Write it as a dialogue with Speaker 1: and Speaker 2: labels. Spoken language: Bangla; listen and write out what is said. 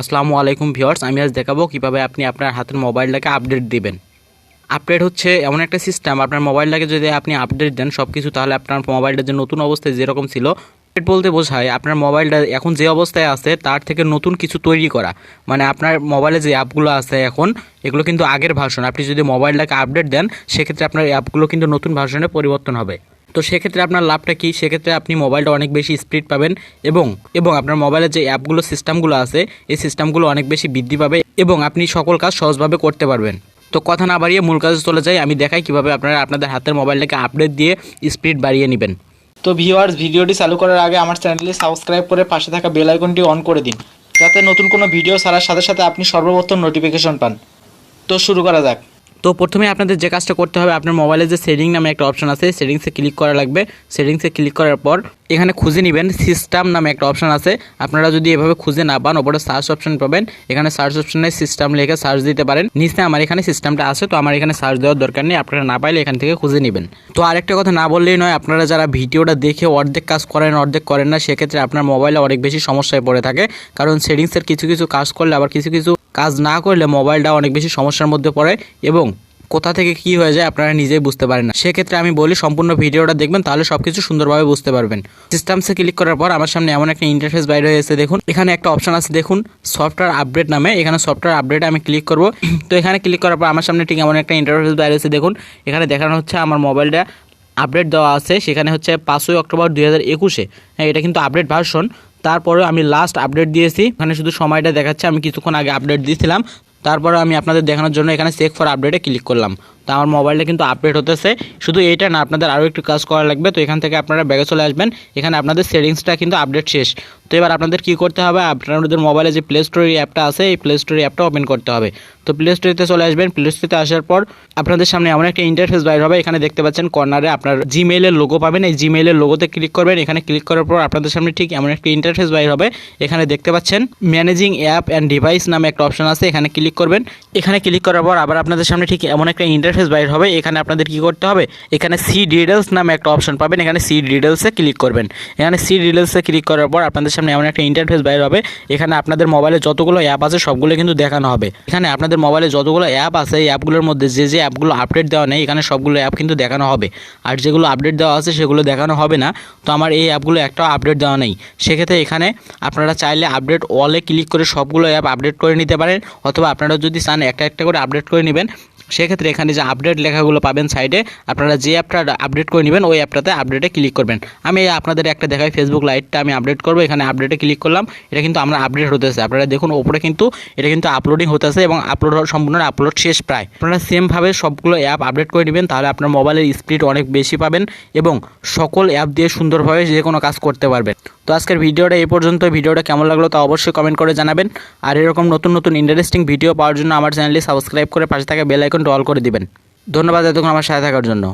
Speaker 1: আসসালামু আলাইকুম ভিউয়ার্স, আমি আজ দেখাবো কিভাবে আপনি আপনার হাতের মোবাইলটাকে আপডেট দিবেন। আপডেট হচ্ছে এমন একটা সিস্টেম, আপনার মোবাইলটাকে যদি আপনি আপডেট দেন সব কিছু, তাহলে আপনার মোবাইলটা যে নতুন অবস্থায় যেরকম ছিল, আপডেট বলতে বোঝায় আপনার মোবাইলটা এখন যে অবস্থায় আছে তার থেকে নতুন কিছু তৈরি করা। মানে আপনার মোবাইলে যে অ্যাপগুলো আছে এখন, এগুলো কিন্তু আগের ভার্সন। আপনি যদি মোবাইলটাকে আপডেট দেন সেক্ষেত্রে আপনার অ্যাপগুলো কিন্তু নতুন ভার্সনে পরিবর্তন হবে। তো সেক্ষেত্রে আপনার লাভটা কী? সেক্ষেত্রে আপনি মোবাইলটা অনেক বেশি স্পিড পাবেন এবং আপনার মোবাইলে যে অ্যাপগুলো সিস্টেমগুলো আছে এই সিস্টেমগুলো অনেক বেশি বৃদ্ধি পাবে এবং আপনি সকল কাজ সহজভাবে করতে পারবেন। তো কথা না বাড়িয়ে মূল কাজে চলে যাই। আমি দেখাই কীভাবে আপনারা আপনাদের হাতের মোবাইলটাকে আপডেট দিয়ে স্পিড বাড়িয়ে নেবেন। তো ভিউয়ার্স, ভিডিওটি চালু করার আগে আমার চ্যানেলটি সাবস্ক্রাইব করে পাশে থাকা বেল আইকনটি অন করে দিন, যাতে নতুন কোনো ভিডিও ছাড়ার সাথে সাথে আপনি সর্বপ্রথম নোটিফিকেশন পান। তো শুরু করা যাক। তো প্রথমে আপনাদের যে কাজটা করতে হবে, আপনার মোবাইলে যে সেটিং নামে একটা অপশন আছে, সেটিংসে ক্লিক করা লাগবে। সেটিংসে ক্লিক করার পর এখানে খুঁজে নেবেন সিস্টেম নামে একটা অপশন আছে। আপনারা যদি এভাবে খুঁজে না পান, ওপরে সার্চ অপশন পাবেন, এখানে সার্চ অপশনে সিস্টেম লিখে সার্চ দিতে পারেন। নিচে আমার এখানে সিস্টেমটা আছে, তো আমার এখানে সার্চ দেওয়ার দরকার নেই, আপনারা না পাইলে এখান থেকে খুঁজে নেবেন। তো আরেকটা কথা না বললেই নয়, আপনারা যারা ভিডিওটা দেখে অর্ধেক কাজ করেন অর্ধেক করেন না, সেক্ষেত্রে আপনার মোবাইলে অনেক বেশি সমস্যায় পড়ে থাকে। কারণ সেটিংসের কিছু কিছু কাজ করলে আবার কিছু কিছু কাজ না করলে মোবাইলটা অনেক বেশি সমস্যার মধ্যে পড়ে এবং কোথা থেকে কি হয়ে যায় আপনারা নিজেই বুঝতে পারেন না। সেক্ষেত্রে আমি বলি সম্পূর্ণ ভিডিওটা দেখবেন, তাহলে সব কিছু সুন্দরভাবে বুঝতে পারবেন। সিস্টেমসে ক্লিক করার পর আমার সামনে এমন একটা ইন্টারফেস বাইরে হয়েছে। দেখুন এখানে একটা অপশন আছে, দেখুন সফটওয়্যার আপডেট নামে। এখানে সফটওয়্যার আপডেটে আমি ক্লিক করব। তো এখানে ক্লিক করার পর আমার সামনে ঠিক এমন একটা ইন্টারফেস বাইরে হয়েছে। দেখুন এখানে দেখানো হচ্ছে আমার মোবাইলটা আপডেট দেওয়া আছে, সেখানে হচ্ছে 5ই অক্টোবর 2021। হ্যাঁ, এটা কিন্তু আপডেট ভার্সন। তারপরে আমি লাস্ট আপডেট দিয়েছি, এখানে শুধু সময়টা দেখাচ্ছে আমি কিছুক্ষণ আগে আপডেট দিয়েছিলাম। তারপরে আমি আপনাদের দেখানোর জন্য এখানে চেক ফর আপডেটে ক্লিক করলাম। তো আমার মোবাইলটা কিন্তু আপডেট হতেছে। শুধু এইটা না, আপনাদের আরও একটু কাজ করা লাগবে। তো এখান থেকে আপনারা ব্যাগে চলে আসবেন, এখানে আপনাদের সেটিংসটা কিন্তু আপডেট শেষ। তো এবার আপনাদের কী করতে হবে, আপনাদের মোবাইলে যে প্লে স্টোরি অ্যাপটা আছে এই প্লে স্টোরি অ্যাপটা ওপেন করতে হবে। তো প্লে স্টোরিতে চলে আসবেন। প্লে স্টোরিতে আসার পর আপনাদের সামনে এমন একটা ইন্টারফেস বাইর হবে। এখানে দেখতে পাচ্ছেন কর্নারে আপনার জিমেইলের লোগো পাবেন, এই জিমেইলের লোগোতে ক্লিক করবেন। এখানে ক্লিক করার পর আপনাদের সামনে ঠিক এমন একটা ইন্টারফেস বাইর হবে। এখানে দেখতে পাচ্ছেন ম্যানেজিং অ্যাপ অ্যান্ড ডিভাইস নামে একটা অপশন আছে, এখানে ক্লিক করবেন। এখানে ক্লিক করার পর আবার আপনাদের সামনে ঠিক এমন একটা ইন্টারফেস বাইর হবে। এখানে আপনাদের কি করতে হবে, এখানে সি ডিটেলস নামে একটা অপশন পাবেন, এখানে সি ডিটেলসে ক্লিক করবেন। এখানে সি ডিটেলসে ক্লিক করার পর আপনাদের সামনে এমন একটা ইন্টারফেস বাইর হবে। এখানে আপনাদের মোবাইলে যতগুলো অ্যাপ আছে সবগুলো কিন্তু দেখানো হবে। এখানে আপনাদের মোবাইলে যতগুলো অ্যাপ আছে এই অ্যাপগুলোর মধ্যে যে যে অ্যাপগুলো আপডেট দেওয়া নেই, এখানে সবগুলো অ্যাপ কিন্তু দেখানো হবে। আর যেগুলো আপডেট দেওয়া আছে সেগুলো দেখানো হবে না। তো আমার এই অ্যাপগুলো একটাও আপডেট দেওয়া নেই। সেক্ষেত্রে এখানে আপনারা চাইলে আপডেট অলে ক্লিক করে সবগুলো অ্যাপ আপডেট করে নিতে পারেন, অথবা আপনারা যদি চান একটা একটা করে আপডেট করে নেবেন। সেক্ষেত্রে এখানে যে আপডেট লেখাগুলো পাবেন সাইডে, আপনারা যে অ্যাপটা আপডেট করে নেবেন ওই অ্যাপটাতে আপডেটে ক্লিক করবেন। আমি আপনাদের একটা দেখাই, ফেসবুক লাইটটা আমি আপডেট করবো। এখানে আপডেটে ক্লিক করলাম, এটা কিন্তু আমরা আপডেট হতেছে। আপনারা দেখুন ওপরে কিন্তু এটা কিন্তু আপলোডিং হতেছে এবং আপলোড সম্পূর্ণ আপলোড শেষ প্রায়। আপনারা সেমভাবে সবগুলো অ্যাপ আপডেট করে নেবেন, তাহলে আপনার মোবাইলের স্পিড অনেক বেশি পাবেন এবং সকল অ্যাপ দিয়ে সুন্দরভাবে যে কোনো কাজ করতে পারবেন। তো আজকের ভিডিওটা এই পর্যন্ত। ভিডিওটা কেমন লাগলো তা অবশ্যই কমেন্ট করে জানাবেন। আর এরকম নতুন নতুন ইন্টারেস্টিং ভিডিও পাওয়ার জন্য আমার চ্যানেলটি সাবস্ক্রাইব করে পাশে থাকা বেল আইকনটা অল করে দিবেন। ধন্যবাদ এতক্ষণ আমার সাথে থাকার জন্য।